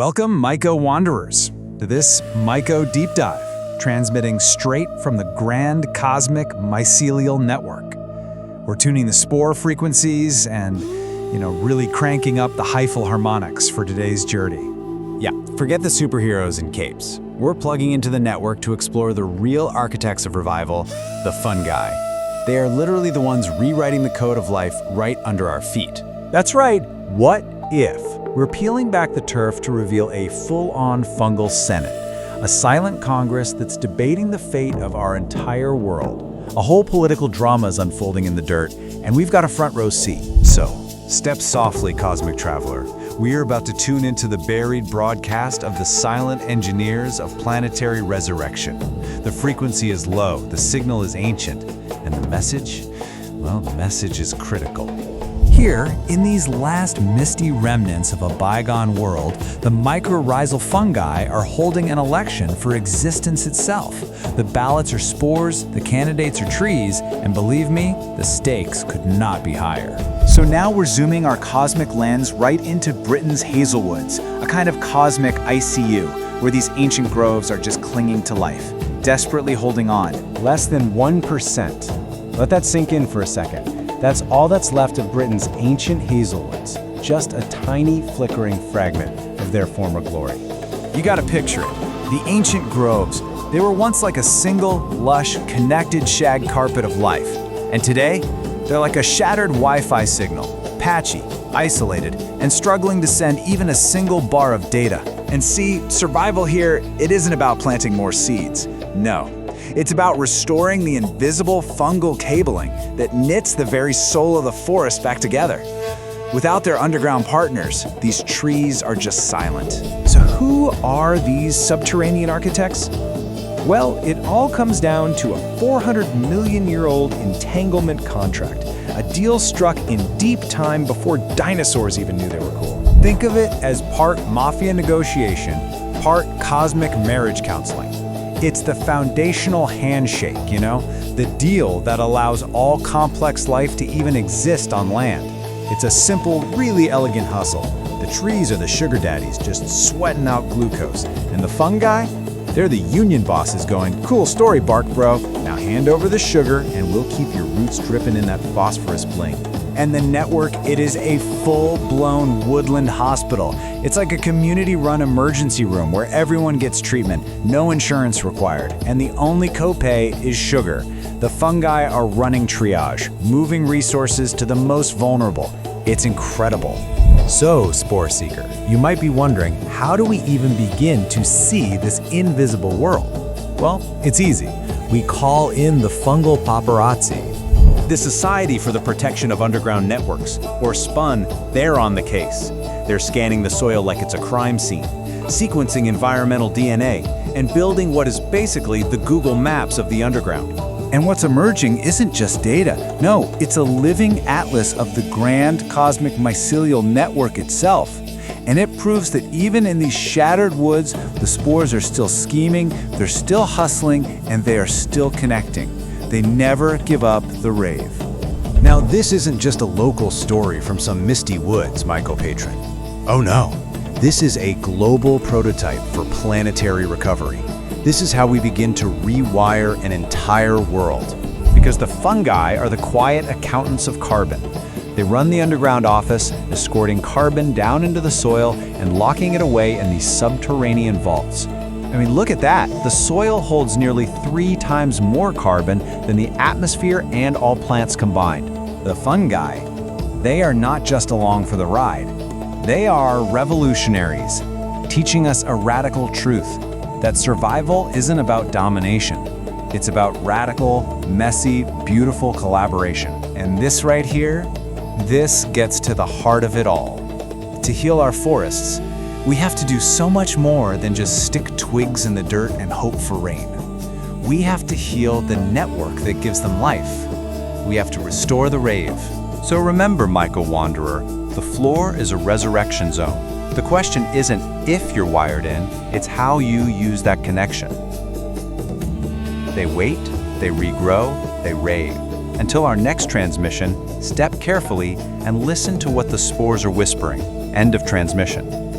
Welcome, Myco Wanderers, to this Myco Deep Dive, transmitting straight from the grand cosmic mycelial network. We're tuning the spore frequencies and, really cranking up the hyphal harmonics for today's journey. Yeah, forget the superheroes and capes. We're plugging into the network to explore the real architects of revival, the fungi. They are literally the ones rewriting the code of life right under our feet. That's right. What if? We're peeling back the turf to reveal a full-on fungal senate, a silent Congress that's debating the fate of our entire world. A whole political drama is unfolding in the dirt, and we've got a front row seat. So, step softly, cosmic traveler. We are about to tune into the buried broadcast of the silent engineers of planetary resurrection. The frequency is low, the signal is ancient, and the message? Well, the message is critical. Here, in these last misty remnants of a bygone world, the mycorrhizal fungi are holding an election for existence itself. The ballots are spores, the candidates are trees, and believe me, the stakes could not be higher. So now we're zooming our cosmic lens right into Britain's Hazelwoods, a kind of cosmic ICU, where these ancient groves are just clinging to life, desperately holding on. Less than 1%. Let that sink in for a second. That's all that's left of Britain's ancient Hazelwoods, just a tiny flickering fragment of their former glory. You gotta picture it. The ancient groves, they were once like a single, lush, connected shag carpet of life. And today, they're like a shattered Wi-Fi signal, patchy, isolated, and struggling to send even a single bar of data. And see, survival here, it isn't about planting more seeds. No. It's about restoring the invisible fungal cabling that knits the very soul of the forest back together. Without their underground partners, these trees are just silent. So who are these subterranean architects? Well, it all comes down to a 400 million-year-old entanglement contract, a deal struck in deep time before dinosaurs even knew they were cool. Think of it as part mafia negotiation, part cosmic marriage counseling. It's the foundational handshake, the deal that allows all complex life to even exist on land. It's a simple, really elegant hustle. The trees are the sugar daddies just sweating out glucose. And the fungi, they're the union bosses going, cool story, bark bro. Now hand over the sugar and we'll keep your roots dripping in that phosphorus bling. And the network, it is a full-blown woodland hospital. It's like a community-run emergency room where everyone gets treatment, no insurance required, and the only copay is sugar. The fungi are running triage, moving resources to the most vulnerable. It's incredible. So, Spore Seeker, you might be wondering, how do we even begin to see this invisible world? Well, it's easy. We call in the fungal paparazzi. The Society for the Protection of Underground Networks, or SPUN, they're on the case. They're scanning the soil like it's a crime scene, sequencing environmental DNA, and building what is basically the Google Maps of the underground. And what's emerging isn't just data. No, it's a living atlas of the grand cosmic mycelial network itself. And it proves that even in these shattered woods, the spores are still scheming, they're still hustling, and they are still connecting. They never give up the rave. Now, this isn't just a local story from some misty woods, Myco patron. Oh no, this is a global prototype for planetary recovery. This is how we begin to rewire an entire world. Because the fungi are the quiet accountants of carbon. They run the underground office, escorting carbon down into the soil and locking it away in these subterranean vaults. I mean, look at that. The soil holds nearly 3 times more carbon than the atmosphere and all plants combined. The fungi, they are not just along for the ride. They are revolutionaries, teaching us a radical truth, that survival isn't about domination. It's about radical, messy, beautiful collaboration. And this right here, this gets to the heart of it all. To heal our forests, we have to do so much more than just stick twigs in the dirt and hope for rain. We have to heal the network that gives them life. We have to restore the rave. So remember, Myco Wanderer, the floor is a resurrection zone. The question isn't if you're wired in, it's how you use that connection. They wait, they regrow, they rave. Until our next transmission, step carefully and listen to what the spores are whispering. End of transmission.